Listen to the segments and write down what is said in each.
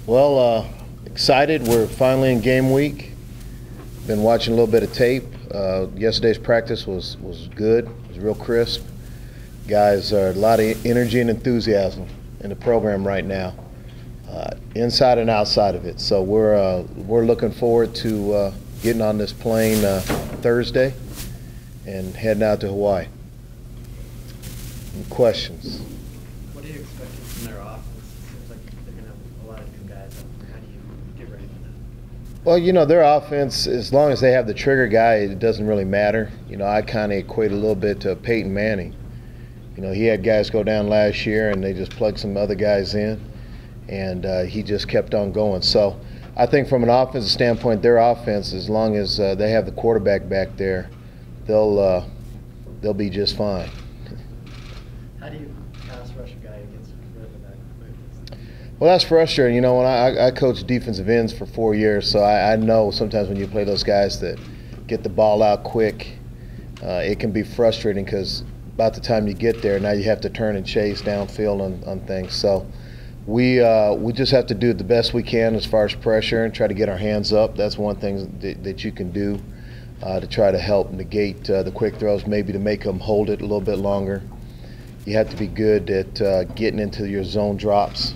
Well, excited. We're finally in game week. Been watching a little bit of tape. Yesterday's practice was good. It was real crisp. Guys are a lot of energy and enthusiasm in the program right now, inside and outside of it. So we're looking forward to getting on this plane Thursday and heading out to Hawaii. Any questions? What are you expecting from their offense? It seems like they're going to have a lot of new guys. How do you get ready for that? Well, their offense, as long as they have the trigger guy, it doesn't really matter. I kind of equate a little bit to Peyton Manning. He had guys go down last year, and they just plugged some other guys in, and he just kept on going. So I think from an offensive standpoint, their offense, as long as they have the quarterback back there, they'll be just fine. How do you pass rush a guy against that quick? Well, that's frustrating. When I coached defensive ends for 4 years, so I know sometimes when you play those guys that get the ball out quick, it can be frustrating because about the time you get there, now you have to turn and chase downfield on things. So we just have to do the best we can as far as pressure and try to get our hands up. That's one thing that you can do to try to help negate the quick throws, maybe to make them hold it a little bit longer. You have to be good at getting into your zone drops,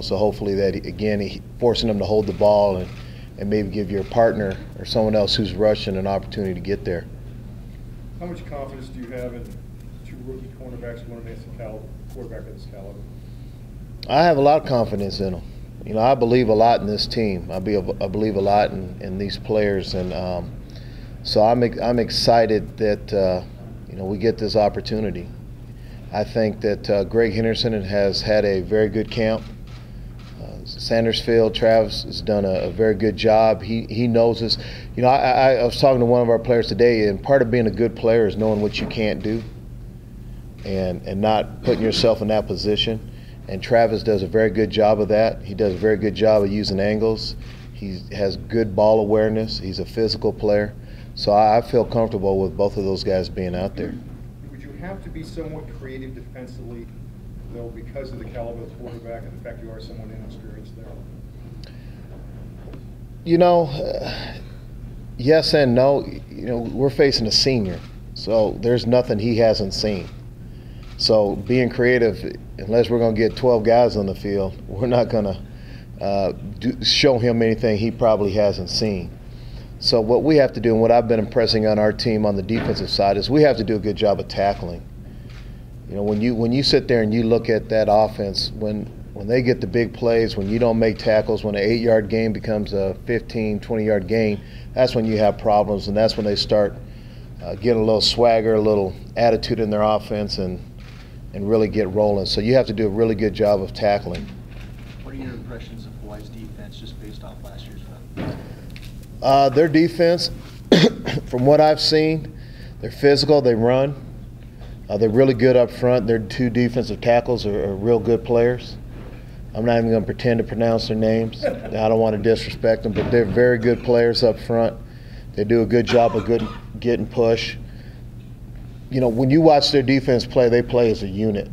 so hopefully that, again, forcing them to hold the ball and maybe give your partner or someone else who's rushing an opportunity to get there. How much confidence do you have in two rookie cornerbacks going against a quarterback of this caliber? I have a lot of confidence in them. I believe a lot in this team. I believe a lot in these players, and so I'm excited that we get this opportunity. I think that Greg Henderson has had a very good camp. Sandersfield, Travis has done a very good job. He knows this. I was talking to one of our players today, and part of being a good player is knowing what you can't do and not putting yourself in that position. And Travis does a very good job of that. He does a very good job of using angles. He has good ball awareness. He's a physical player. So I feel comfortable with both of those guys being out there. Would you have to be somewhat creative defensively, though, because of the caliber of the quarterback and the fact you are somewhat inexperienced there? Yes and no. We're facing a senior, so there's nothing he hasn't seen. So being creative, unless we're going to get 12 guys on the field, we're not going to show him anything he probably hasn't seen. So what we have to do, and what I've been impressing on our team on the defensive side, is we have to do a good job of tackling. When you sit there and you look at that offense, when they get the big plays, when you don't make tackles, when an 8-yard gain becomes a 15, 20-yard gain, that's when you have problems, and that's when they start getting a little swagger, a little attitude in their offense, and really get rolling. So you have to do a really good job of tackling. What are your impressions of Hawaii's defense just based off last year's film? Their defense, from what I've seen, they're physical, they run. They're really good up front. Their two defensive tackles are real good players. I'm not even going to pretend to pronounce their names. I don't want to disrespect them, but they're very good players up front. They do a good job of getting push. When you watch their defense play, they play as a unit.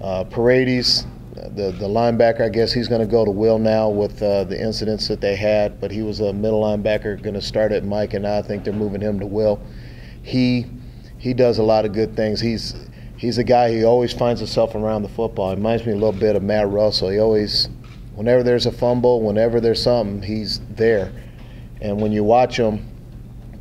Paredes, the linebacker, I guess he's going to go to Will now with the incidents that they had, but he was a middle linebacker, going to start at Mike, and now I think they're moving him to Will. He does a lot of good things. He's a guy who always finds himself around the football. It reminds me a little bit of Matt Russell. He always, whenever there's a fumble, whenever there's something, he's there. And when you watch him,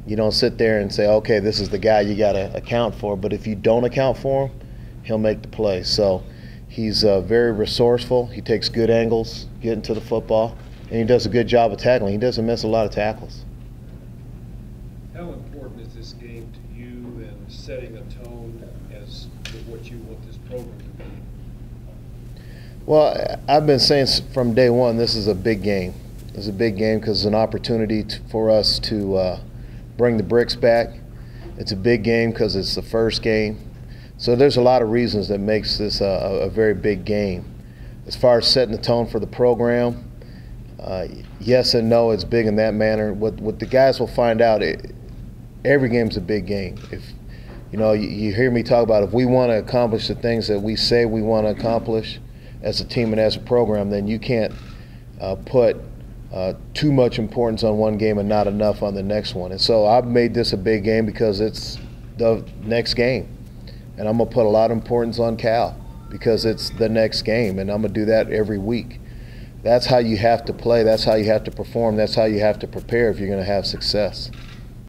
you don't sit there and say, okay, this is the guy you got to account for. But if you don't account for him, he'll make the play. So he's very resourceful. He takes good angles, getting to the football, and he does a good job of tackling. He doesn't miss a lot of tackles. How important is this game to you and setting a tone as to what you want this program to be? Well, I've been saying from day one, this is a big game. It's a big game because it's an opportunity for us to bring the bricks back. It's a big game because it's the first game. So there's a lot of reasons that makes this a very big game. As far as setting the tone for the program, yes and no, it's big in that manner. What the guys will find out, every game's a big game. If you hear me talk about, if we want to accomplish the things that we say we want to accomplish as a team and as a program, then you can't put too much importance on one game and not enough on the next one. And so I've made this a big game because it's the next game. And I'm going to put a lot of importance on Cal because it's the next game, and I'm going to do that every week. That's how you have to play. That's how you have to perform. That's how you have to prepare if you're going to have success.